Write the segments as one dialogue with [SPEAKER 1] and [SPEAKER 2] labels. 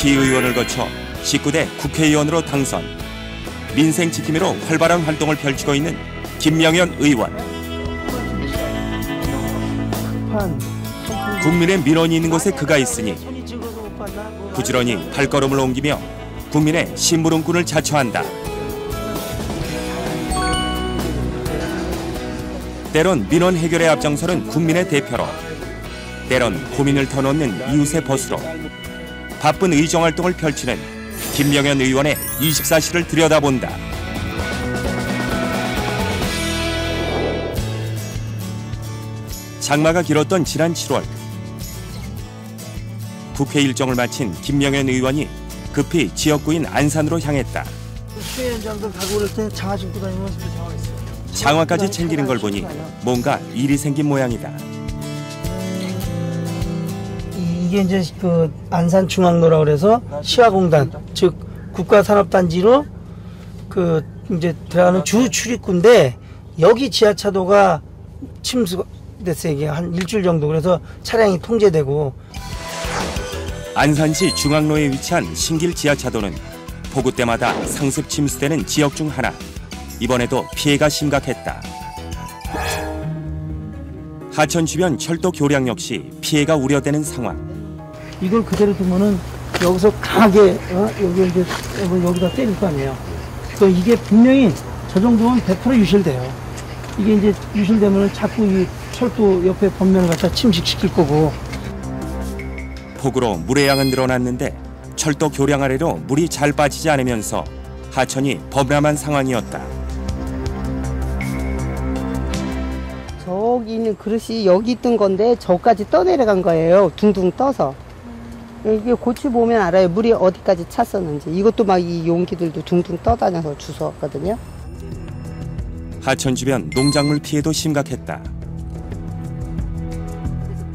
[SPEAKER 1] 시의원을 거쳐 19대 국회의원으로 당선. 민생 지킴이로 활발한 활동을 펼치고 있는 김명현 의원. 국민의 민원이 있는 곳에 그가 있으니 부지런히 발걸음을 옮기며 국민의 심부름꾼을 자처한다. 때론 민원 해결에 앞장서는 국민의 대표로, 때론 고민을 터놓는 이웃의 벗으로 바쁜 의정활동을 펼치는 김명현 의원의 24시를 들여다본다. 장마가 길었던 지난 7월, 국회 일정을 마친 김명현 의원이 급히 지역구인 안산으로 향했다.
[SPEAKER 2] 수행현장들 가고 그럴 때 장화 신고 다니면 당황했어요.
[SPEAKER 1] 장화까지 챙기는 걸 보니 뭔가 일이 생긴 모양이다.
[SPEAKER 2] 이게 이제 그 안산중앙로라고 그래서 시화공단, 즉 국가산업단지로 그 이제 들어가는 주 출입구인데 여기 지하차도가 침수됐어요. 이게 한 일주일 정도. 그래서 차량이 통제되고.
[SPEAKER 1] 안산시 중앙로에 위치한 신길 지하차도는 폭우 때마다 상습 침수되는 지역 중 하나. 이번에도 피해가 심각했다. 하천 주변 철도 교량 역시 피해가 우려되는 상황.
[SPEAKER 2] 이걸 그대로 두면은 여기서 강하게 여기 이제 여기다 때릴 거 아니에요. 그 이게 분명히 저 정도면 100% 유실돼요. 이게 이제 유실되면은 자꾸 이 철도 옆에 범면을 갖다 침식시킬 거고.
[SPEAKER 1] 폭우로 물의 양은 늘어났는데 철도 교량 아래로 물이 잘 빠지지 않으면서 하천이 범람한 상황이었다.
[SPEAKER 3] 저기 있는 그릇이 여기 있던 건데 저까지 떠내려간 거예요. 둥둥 떠서. 이게 고치 보면 알아요. 물이 어디까지 찼었는지. 이것도 막 이 용기들도 둥둥 떠다녀서 주웠거든요.
[SPEAKER 1] 하천 주변 농작물 피해도 심각했다.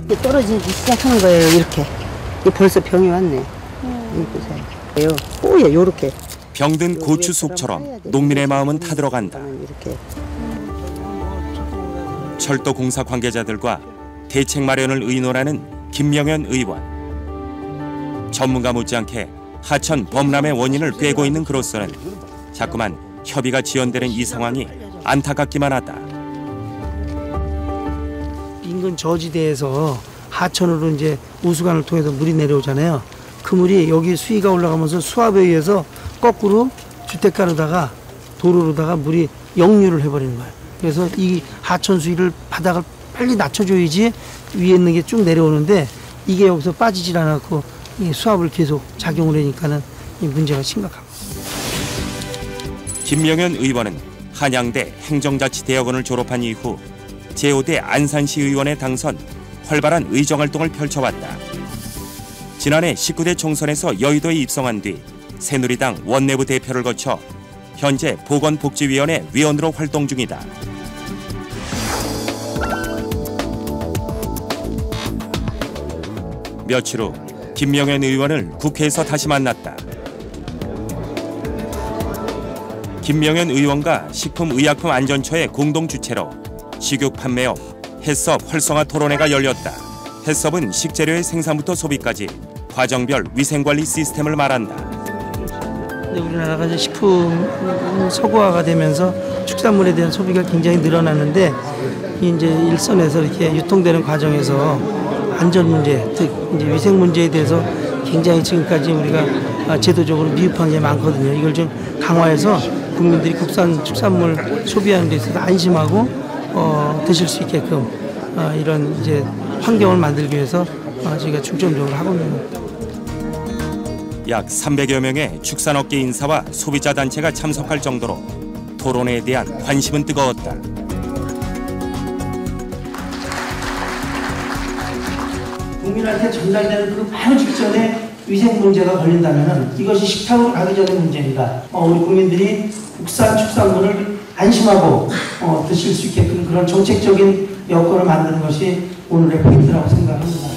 [SPEAKER 3] 이게 떨어지기 시작하는 거예요. 이렇게. 벌써 병이 왔네. 이거 뽀얘 요렇게.
[SPEAKER 1] 병든 고추 속처럼 농민의 마음은 타들어간다.
[SPEAKER 3] 이렇게.
[SPEAKER 1] 철도 공사 관계자들과 대책 마련을 의논하는 김명현 의원. 전문가 못지않게 하천 범람의 원인을 꿰고 있는 그로서는 자꾸만 협의가 지연되는 이 상황이 안타깝기만 하다.
[SPEAKER 2] 인근 저지대에서 하천으로 이제 우수관을 통해서 물이 내려오잖아요. 그 물이 여기 수위가 올라가면서 수압에 의해서 거꾸로 주택가로다가 도로로다가 물이 역류를 해버리는 거예요. 그래서 이 하천 수위를 바닥을 빨리 낮춰줘야지 위에 있는 게 쭉 내려오는데 이게 여기서 빠지질 않았고 이 수압을 계속 작용을 하니까는 이 문제가 심각합니다.
[SPEAKER 1] 김명현 의원은 한양대 행정자치대학원을 졸업한 이후 제5대 안산시 의원에 당선, 활발한 의정활동을 펼쳐왔다. 지난해 19대 총선에서 여의도에 입성한 뒤 새누리당 원내부 대표를 거쳐 현재 보건복지위원회 위원으로 활동 중이다. 며칠 후 김명현 의원을 국회에서 다시 만났다. 김명현 의원과 식품의약품안전처의 공동 주최로 식육 판매업 햇섭 활성화 토론회가 열렸다. 햇섭은 식재료의 생산부터 소비까지 과정별 위생관리 시스템을 말한다.
[SPEAKER 2] 우리나라가 이제 식품 서구화가 되면서 축산물에 대한 소비가 굉장히 늘어났는데 이제 일선에서 이렇게 유통되는 과정에서 안전 문제, 즉 이제 위생 문제에 대해서 굉장히 지금까지 우리가 제도적으로 미흡한 게 많거든요. 이걸 좀 강화해서 국민들이 국산 축산물 소비하는 데 있어서 안심하고 드실 수 있게끔 이런 이제 환경을 만들기 위해서 저희가 중점적으로 하고 있는 겁니다.
[SPEAKER 1] 약 300여 명의 축산업계 인사와 소비자 단체가 참석할 정도로 토론회에 대한 관심은 뜨거웠다.
[SPEAKER 2] 국민한테 전달되는 그 바로 직전에 위생 문제가 걸린다면 이것이 식탁으로 가기 전의 문제입니다. 우리 국민들이 국산 축산물을 안심하고 드실 수 있게끔 그런 정책적인 여건을 만드는 것이 오늘의 포인트라고 생각합니다.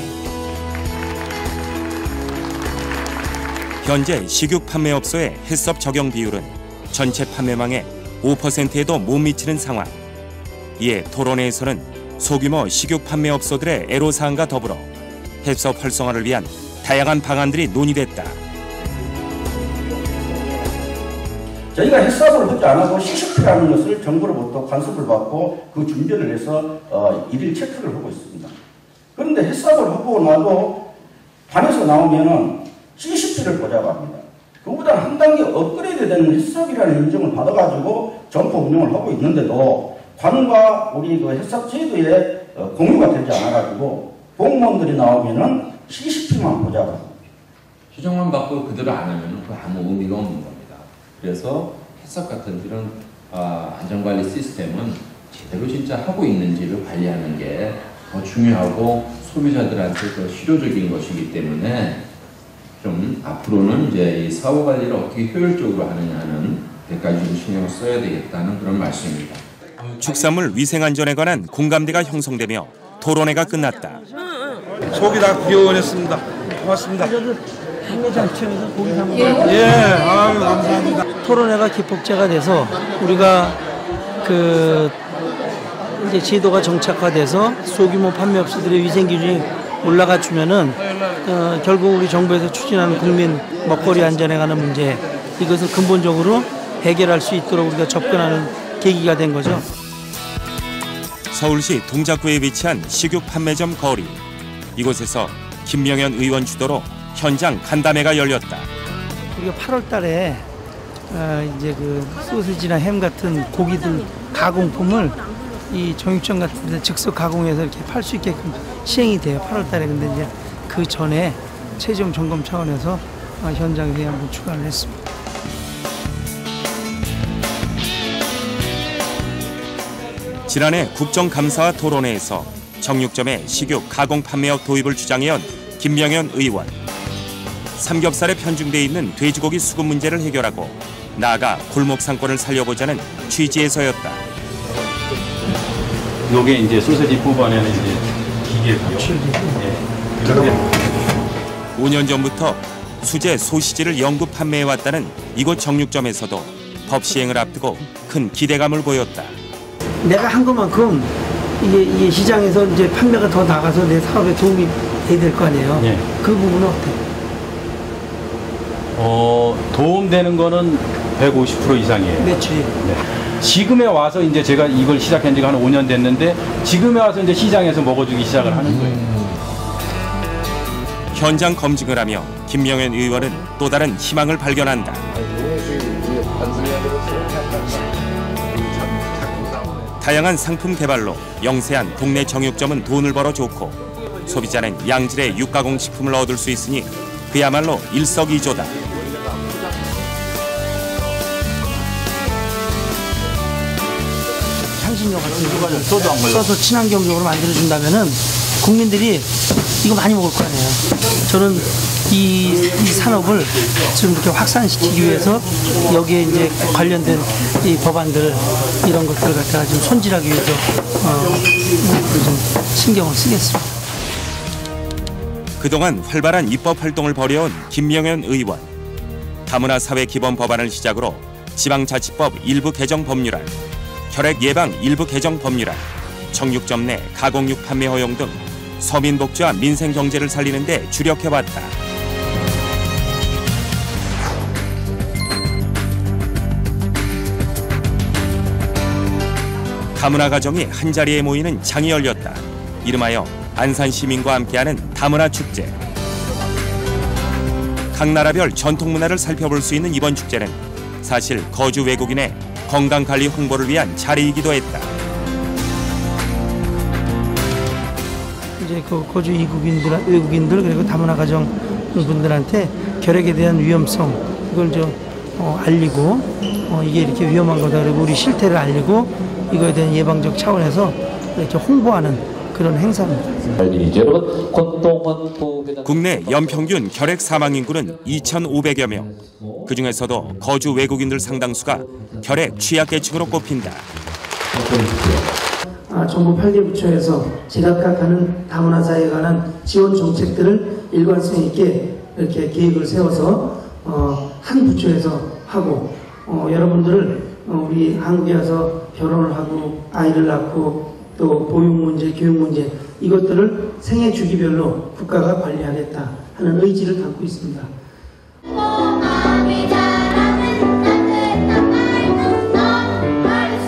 [SPEAKER 1] 현재 식육 판매업소의 햇섭 적용 비율은 전체 판매망의 5%에도 못 미치는 상황. 이에 토론회에서는 소규모 식육 판매업소들의 애로사항과 더불어 햇섭 활성화를 위한 다양한 방안들이 논의됐다.
[SPEAKER 4] 저희가 햇삽을 하지 않아도 CCTV라는 것을 정부로부터 관습을 받고 그 준비를 해서 일일 체크를 하고 있습니다. 그런데 햇삽을 하고 나도 관에서 나오면은 CCTV를 보자고 합니다. 그보다 한 단계 업그레이드 된 햇삽이라는 인증을 받아가지고 점포 운영을 하고 있는데도 관과 우리 그 햇삽 제도에 공유가 되지 않아가지고 공무원들이 나오면은 CCTV만 보자고 합니다.
[SPEAKER 5] 휴정만 받고 그대로 안 하면 그 아무 의미가 없는 겁니다. 그래서 햇삽 같은 이런 안전관리 시스템은 제대로 진짜 하고 있는지를 관리하는 게 더 중요하고 소비자들한테 더 실효적인 것이기 때문에 좀 앞으로는 이제 이 사후 관리를 어떻게 효율적으로 하느냐는 데까지 좀 신경을 써야 되겠다는 그런 말씀입니다.
[SPEAKER 1] 축산물 위생안전에 관한 공감대가 형성되며 토론회가 끝났다.
[SPEAKER 6] 속이 다 구겨냈습니다. 고맙습니다.
[SPEAKER 2] 판매장터에서 고기 사 먹어요.
[SPEAKER 6] 예, 아유, 감사합니다.
[SPEAKER 2] 토론회가 기폭제가 돼서 우리가 이제 제도가 정착화돼서 소규모 판매업체들의 위생 기준이 올라가 주면은 결국 우리 정부에서 추진하는 국민 먹거리 안전에 관한 문제 이것을 근본적으로 해결할 수 있도록 우리가 접근하는 계기가 된 거죠.
[SPEAKER 1] 서울시 동작구에 위치한 식육 판매점 거리. 이곳에서 김명현 의원 주도로 현장 간담회가 열렸다.
[SPEAKER 2] 우리가 8월달에 이제 그 소시지나 햄 같은 고기들 가공품을 이 정육점 같은 데 즉석 가공해서 이렇게 팔 수 있게끔 시행이 돼요. 8월달에. 근데 이제 그 전에 최종 점검 차원에서 현장에 한번 출발을 했습니다.
[SPEAKER 1] 지난해 국정감사와 토론회에서 정육점의 식육 가공 판매업 도입을 주장해온 김명현 의원. 삼겹살에 편중돼 있는 돼지고기 수급 문제를 해결하고 나아가 골목 상권을 살려보자는 취지에서였다.
[SPEAKER 7] 요게 이제 소세지 뽑아내는 이제 기계가. 예.
[SPEAKER 1] 5년 전부터 수제 소시지를 연구 판매해왔다는 이곳 정육점에서도 법 시행을 앞두고 큰 기대감을 보였다.
[SPEAKER 2] 내가 한 것만큼 이게 시장에서 이제 판매가 더 나가서 내 사업에 도움이 돼야 될 거 아니에요.
[SPEAKER 7] 예.
[SPEAKER 2] 그 부분은 어때요?
[SPEAKER 7] 도움되는 거는 150% 이상이에요.
[SPEAKER 2] 매출이.
[SPEAKER 7] 네. 지금에 와서 이제 제가 이걸 시작한 지가 한 5년 됐는데 지금에 와서 이제 시장에서 먹어주기 시작을 하는 거예요.
[SPEAKER 1] 현장 검증을 하며 김명현 의원은 또 다른 희망을 발견한다. 다양한 상품 개발로 영세한 동네 정육점은 돈을 벌어 좋고 소비자는 양질의 육가공 식품을 얻을 수 있으니 그야말로 일석이조다.
[SPEAKER 2] 향신료 같은 거를 써서 친환경적으로 만들어준다면은 국민들이 이거 많이 먹을 거 아니에요. 저는 이 산업을 지금 이렇게 확산시키기 위해서 여기에 이제 관련된 이 법안들 이런 것들 갖다가 좀 손질하기 위해서 좀 신경을 쓰겠습니다.
[SPEAKER 1] 그동안 활발한 입법 활동을 벌여온 김명현 의원. 다문화 사회 기본 법안을 시작으로 지방자치법 일부 개정 법률안, 혈액 예방 일부 개정 법률안, 정육점 내 가공육 판매 허용 등 서민 복지와 민생 경제를 살리는 데 주력해왔다. 다문화 가정이 한자리에 모이는 장이 열렸다. 이름하여 안산 시민과 함께하는 다문화 축제. 각 나라별 전통 문화를 살펴볼 수 있는 이번 축제는 사실 거주 외국인의 건강관리 홍보를 위한 자리이기도 했다.
[SPEAKER 2] 이제 그 거주 외국인들 그리고 다문화 가정 분들한테 결핵에 대한 위험성 이걸 알리고 이게 이렇게 위험한 거다 그리고 우리 실태를 알리고 이거에 대한 예방적 차원에서 이렇게 홍보하는 그런 행사입니다.
[SPEAKER 1] 국내 연평균 결핵 사망 인구는 2,500여 명. 그중에서도 거주 외국인들 상당수가 결핵 취약계층으로 꼽힌다.
[SPEAKER 2] 정부 8개 부처에서 제각각하는 다문화 사회에 관한 지원 정책들을 일관성 있게 이렇게 계획을 세워서 한 부처에서 하고 여러분들을 우리 한국에 와서 결혼을 하고 아이를 낳고 또 보육 문제, 교육 문제 이것들을 생애 주기별로 국가가 관리하겠다 하는 의지를 담고 있습니다.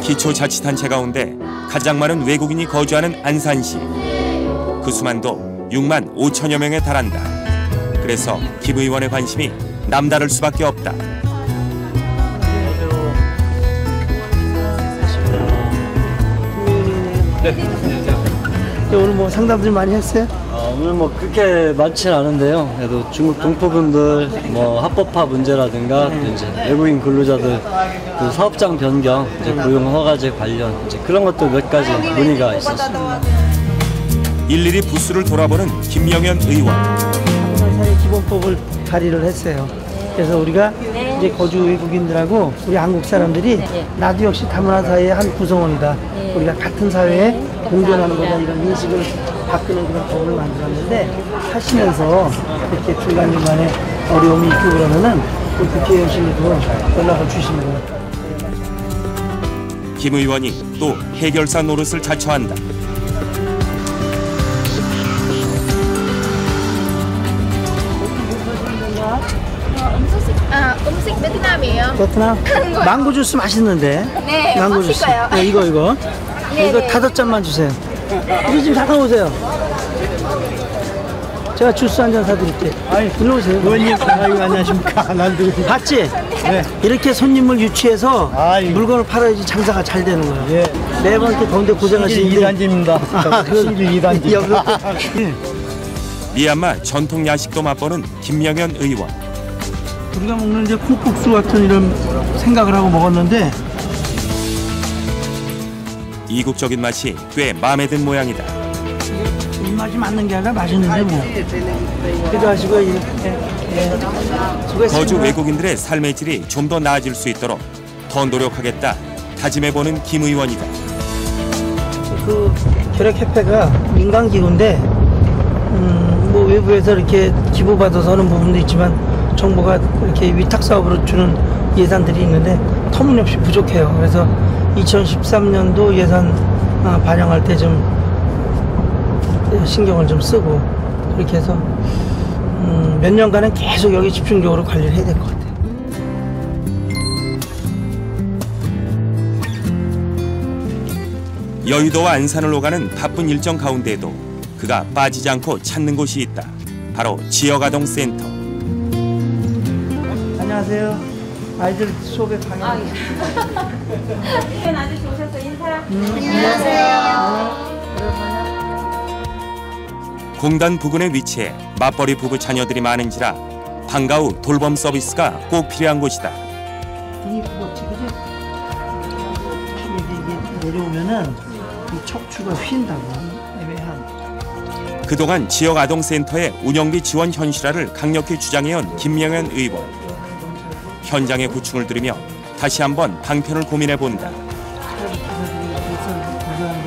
[SPEAKER 1] 기초자치단체 가운데 가장 많은 외국인이 거주하는 안산시. 그 수만도 6만 5천여 명에 달한다. 그래서 김 의원의 관심이 남다를 수밖에 없다.
[SPEAKER 2] 오늘 뭐 상담들 많이 했어요?
[SPEAKER 8] 오늘 뭐 그렇게 많지는 않은데요. 그래도 중국 동포분들 뭐 합법화 문제라든가 또 이제 외국인 근로자들 그 사업장 변경, 이제 고용 허가제 관련 이제 그런 것도 몇 가지 문의가 있었습니다.
[SPEAKER 1] 일일이 부스를 돌아보는 김명현 의원.
[SPEAKER 2] 사회 기본법을 발의를 했어요. 그래서 우리가 이제 거주 외국인들하고 우리 한국 사람들이 나도 역시 다문화 사회의 한 구성원이다. 우리가 같은 사회에 공존하는 거다 이런 인식을 바꾸는 그런 법을 만들었는데 하시면서 이렇게 중간중간에 어려움이 있고 그러면은 그 국회의원실에도 연락을 주시면
[SPEAKER 1] 김 의원이 또 해결사 노릇을 자처한다.
[SPEAKER 9] 음식 베트남이에요.
[SPEAKER 2] 베트남? 망고 주스 맛있는데.
[SPEAKER 9] 네,
[SPEAKER 2] 망고 주스.
[SPEAKER 9] 맛있어요.
[SPEAKER 2] 네, 이거.
[SPEAKER 9] 네,
[SPEAKER 2] 이거
[SPEAKER 9] 네.
[SPEAKER 2] 5잔만 주세요. 우리 집 잠깐 오세요. 제가 주스 한 잔 사드릴게요. 일로 오세요.
[SPEAKER 10] 의원님, 안녕하십니까. 난도
[SPEAKER 2] 봤지?
[SPEAKER 10] 네.
[SPEAKER 2] 이렇게 손님을 유치해서
[SPEAKER 10] 아이고.
[SPEAKER 2] 물건을 팔아야지 장사가 잘 되는 거예요.
[SPEAKER 10] 예.
[SPEAKER 2] 매번 이렇게 더운데 고생하시는데.
[SPEAKER 10] 2단지입니다.
[SPEAKER 2] 그
[SPEAKER 10] 2단지.
[SPEAKER 1] 미얀마 전통 야식도 맛보는 김명현 의원.
[SPEAKER 2] 우리가 먹는 이제 콩국수 같은 이런 생각을 하고 먹었는데
[SPEAKER 1] 이국적인 맛이 꽤 마음에 든 모양이다.
[SPEAKER 2] 입맛이 맞는 게 아니라 맛있는데 뭐. 기도하시고 이렇게.
[SPEAKER 1] 거주 외국인들의 삶의 질이 좀 더 나아질 수 있도록 더 노력하겠다 다짐해보는 김 의원이다.
[SPEAKER 2] 그 결핵협회가 민간기구인데 뭐 외부에서 이렇게 기부받아서 하는 부분도 있지만 정부가 이렇게 위탁사업으로 주는 예산들이 있는데 터무니없이 부족해요. 그래서 2013년도 예산 반영할 때 좀 신경을 좀 쓰고 그렇게 해서 몇 년간은 계속 여기 집중적으로 관리를 해야 될 것 같아요.
[SPEAKER 1] 여의도와 안산을 오가는 바쁜 일정 가운데에도 그가 빠지지 않고 찾는 곳이 있다. 바로 지역아동센터.
[SPEAKER 2] 안녕하세요. 아이들 수업에 방해.
[SPEAKER 9] 이현 아저씨 오셔서 인사.
[SPEAKER 2] 안녕하세요.
[SPEAKER 1] 공단 부근에 위치해 맞벌이 부부 자녀들이 많은지라 방과 후 돌봄 서비스가 꼭 필요한 곳이다.
[SPEAKER 2] 등이 무겁지, 그지? 이게 내려오면은 이 척추가 휜다고 애매한.
[SPEAKER 1] 그동안 지역아동센터의 운영비 지원 현실화를 강력히 주장해온 김명현 의원. 현장의 고충을 들으며 다시 한번 방편을 고민해본다.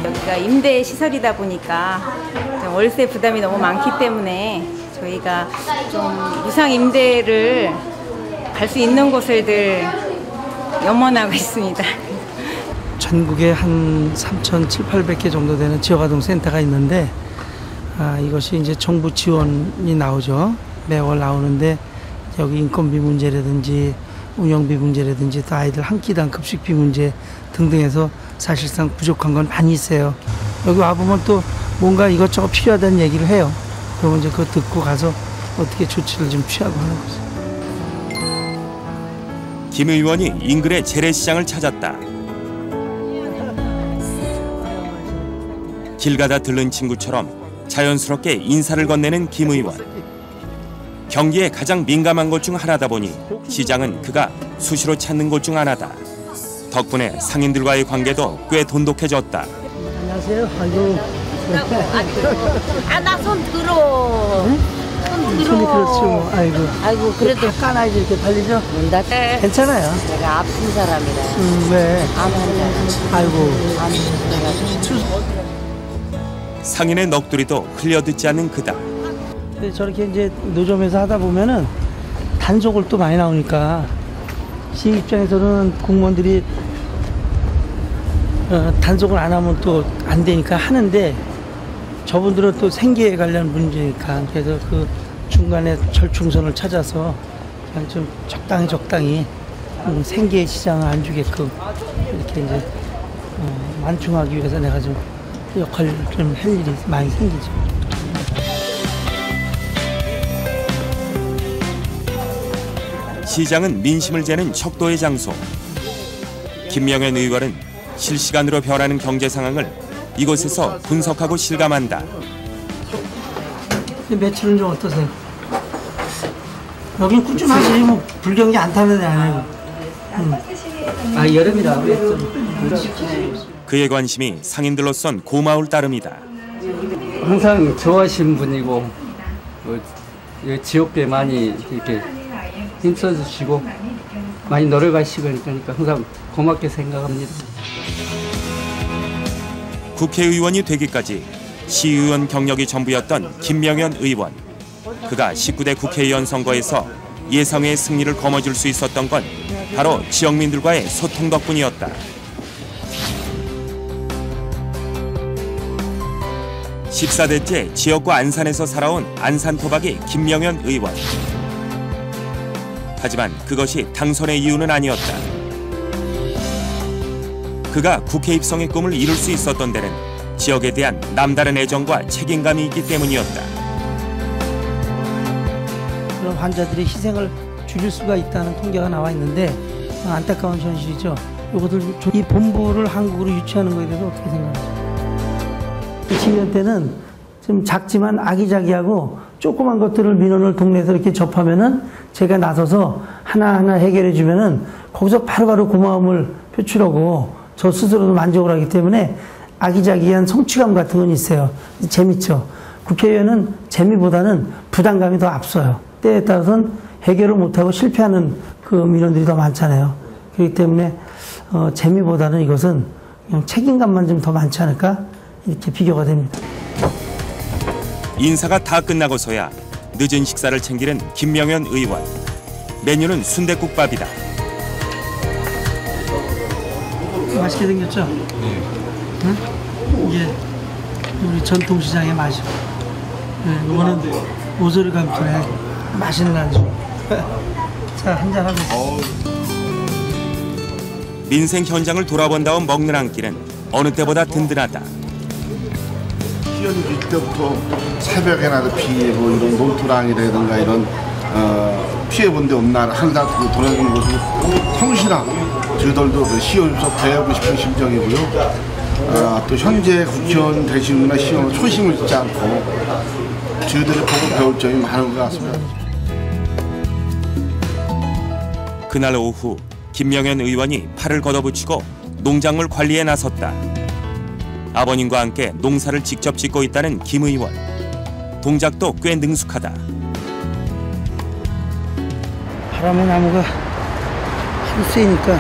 [SPEAKER 11] 여기가 임대 시설이다 보니까 좀 월세 부담이 너무 많기 때문에 저희가 좀 무상 임대를 갈 수 있는 곳을 늘 염원하고 있습니다.
[SPEAKER 2] 전국에 한 3,700~800개 정도 되는 지역아동센터가 있는데 이것이 이제 정부 지원이 나오죠. 매월 나오는데 여기 인건비 문제라든지 운영비 문제라든지 또 아이들 한 끼당 급식비 문제 등등해서 사실상 부족한 건 많이 있어요. 여기 와보면 또 뭔가 이것저것 필요하다는 얘기를 해요. 그러면 이제 그거 듣고 가서 어떻게 조치를 좀 취하고 하는 거죠.
[SPEAKER 1] 김 의원이 인근의 재래시장을 찾았다. 길 가다 들른 친구처럼 자연스럽게 인사를 건네는 김 의원. 경기에 가장 민감한 것 중 하나다 보니 시장은 그가 수시로 찾는 곳 중 하나다. 덕분에 상인들과의 관계도 꽤 돈독해졌다.
[SPEAKER 2] 안녕하세요. 아이고.
[SPEAKER 9] 나 손 들어.
[SPEAKER 2] 응?
[SPEAKER 9] 손
[SPEAKER 2] 손이 그렇지 뭐. 아이고.
[SPEAKER 9] 그래도
[SPEAKER 2] 까나이지 이렇게 달리죠?
[SPEAKER 9] 네.
[SPEAKER 2] 괜찮아요.
[SPEAKER 9] 내가 아픈 사람이라.
[SPEAKER 2] 왜?
[SPEAKER 9] 암 환자.
[SPEAKER 2] 아이고.
[SPEAKER 9] 암 환자.
[SPEAKER 1] 상인의 넋두리도 흘려듣지 않는 그다.
[SPEAKER 2] 근데 저렇게 이제 노점에서 하다 보면은 단속을 또 많이 나오니까 시의 입장에서는 공무원들이 단속을 안 하면 또 안 되니까 하는데 저분들은 또 생계에 관련 문제니까 그래서 그 중간에 절충선을 찾아서 그냥 좀 적당히 생계 시장을 안 주게끔 이렇게 이제 완충하기 위해서 내가 좀 역할을 좀 할 일이 많이 생기죠.
[SPEAKER 1] 시장은 민심을 재는 척도의 장소. 김명현 의원은 실시간으로 변하는 경제 상황을 이곳에서 분석하고 실감한다.
[SPEAKER 2] 매출은 좀 어떠세요? 여긴 꾸준하지 뭐 불경기 안 타는 데 아니고. 여름이라.
[SPEAKER 1] 그의 관심이 상인들로선 고마울 따름이다.
[SPEAKER 12] 항상 좋아하시는 분이고 지역에 많이 이렇게 힘써주시고 많이 노력하시고 그러니까 항상 고맙게 생각합니다.
[SPEAKER 1] 국회의원이 되기까지 시의원 경력이 전부였던 김명현 의원. 그가 19대 국회의원 선거에서 예상외의 승리를 거머쥘 수 있었던 건 바로 지역민들과의 소통 덕분이었다. 14대째 지역과 안산에서 살아온 안산토박이 김명현 의원. 하지만 그것이 당선의 이유는 아니었다. 그가 국회 입성의 꿈을 이룰 수 있었던 데는 지역에 대한 남다른 애정과 책임감이 있기 때문이었다.
[SPEAKER 2] 그런 환자들의 희생을 줄일 수가 있다는 통계가 나와 있는데 안타까운 현실이죠. 이것들 이 본부를 한국으로 유치하는 것에 대해서 어떻게 생각하세요? 20년 때는 좀 작지만 아기자기하고 조그만 것들을 민원을 동네에서 이렇게 접하면은 제가 나서서 하나하나 해결해 주면은 거기서 바로바로 고마움을 표출하고 저 스스로도 만족을 하기 때문에 아기자기한 성취감 같은 건 있어요. 재밌죠. 국회의원은 재미보다는 부담감이 더 앞서요. 때에 따라서는 해결을 못하고 실패하는 그 민원들이 더 많잖아요. 그렇기 때문에 재미보다는 이것은 그냥 책임감만 좀 더 많지 않을까 이렇게 비교가 됩니다.
[SPEAKER 1] 인사가 다 끝나고서야 늦은 식사를 챙기는 김명현 의원. 메뉴는 순댓국밥이다.
[SPEAKER 2] 맛있게 생겼죠? 네. 응? 이게 우리 전통시장의 맛이고, 네, 이거는 오소리 감투에 맛있는 안주. 자, 한잔 하고.
[SPEAKER 1] 민생 현장을 돌아본 다음 먹는 한 끼는 어느 때보다 든든하다.
[SPEAKER 13] 시연일 때부터 새벽에나도 피해고 이런 놀토랑이라든가 이런 피해본 데 없나 항상 돌아다니는 모습이 성실하고 저희들도 그 시연에서 배우고 싶은 심정이고요. 또 현재 국회의원 되시거나 시연을 초심을 잃지 않고 저희들이 보고 배울 점이 많은 것 같습니다.
[SPEAKER 1] 그날 오후 김명현 의원이 팔을 걷어붙이고 농작물 관리에 나섰다. 아버님과 함께 농사를 직접 짓고 있다는 김 의원. 동작도 꽤 능숙하다.
[SPEAKER 2] 바람에 나무가 하도 세니까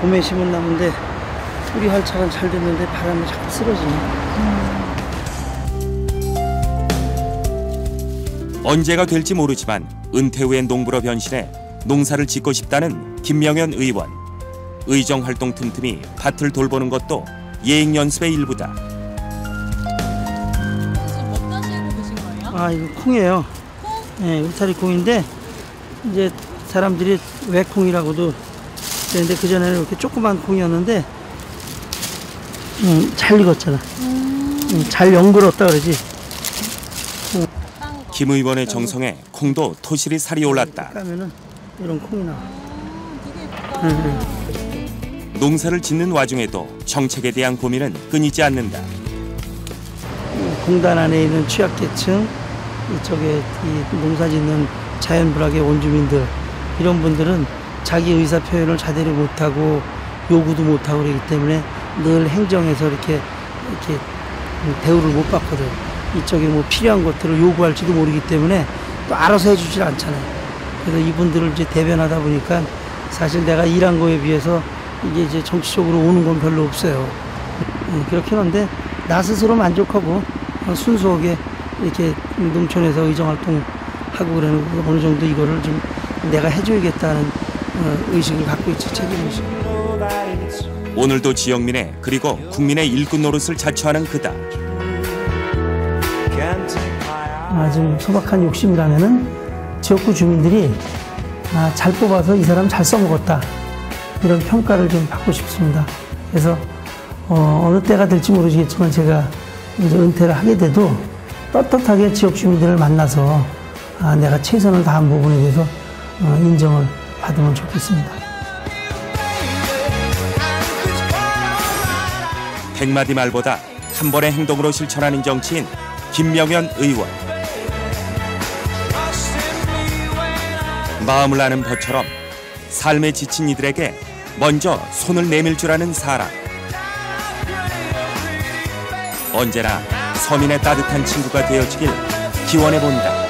[SPEAKER 2] 봄에 심은 나무인데 뿌리 활착은 잘 됐는데 바람에 자꾸 쓰러지네.
[SPEAKER 1] 언제가 될지 모르지만 은퇴 후엔 농부로 변신해 농사를 짓고 싶다는 김명현 의원. 의정 활동 틈틈이 밭을 돌보는 것도 예행 연습의 일부다.
[SPEAKER 2] 이거 콩이에요. 네, 울타리 콩인데 이제 사람들이 외콩이라고도 그랬는데 그전에는 이렇게 조그만 콩이었는데 잘 익었잖아. 잘 연그렀다 그러지.
[SPEAKER 1] 김 의원의 정성에 콩도 토실이 살이 올랐다.
[SPEAKER 2] 까면은 이런 콩이 나와.
[SPEAKER 1] 농사를 짓는 와중에도 정책에 대한 고민은 끊이지 않는다.
[SPEAKER 2] 공단 안에 있는 취약계층, 이쪽에 이 농사 짓는 자연불악의 원주민들, 이런 분들은 자기 의사 표현을 제대로 못하고 요구도 못하고 그러기 때문에 늘 행정에서 이렇게 대우를 못 받거든. 이쪽에 뭐 필요한 것들을 요구할지도 모르기 때문에 또 알아서 해주질 않잖아요. 그래서 이분들을 이제 대변하다 보니까 사실 내가 일한 거에 비해서 이게 이제 정치적으로 오는 건 별로 없어요. 그렇긴 한데 나 스스로 만족하고 순수하게 이렇게 농촌에서 의정활동하고 그러는 어느 정도 이거를 좀 내가 해줘야겠다는 의식을 갖고 있지, 책임의식.
[SPEAKER 1] 오늘도 지역민의 그리고 국민의 일꾼 노릇을 자처하는 그다.
[SPEAKER 2] 좀 소박한 욕심이라면은 지역구 주민들이 잘 뽑아서 이 사람 잘 써먹었다, 이런 평가를 좀 받고 싶습니다. 그래서 어느 때가 될지 모르겠지만 제가 이제 은퇴를 하게 돼도 떳떳하게 지역 주민들을 만나서 내가 최선을 다한 부분에 대해서 인정을 받으면 좋겠습니다.
[SPEAKER 1] 100마디 말보다 한 번의 행동으로 실천하는 정치인 김명현 의원. 마음을 아는 벗처럼 삶에 지친 이들에게 먼저 손을 내밀 줄 아는 사람. 언제나 서민의 따뜻한 친구가 되어주길 기원해본다.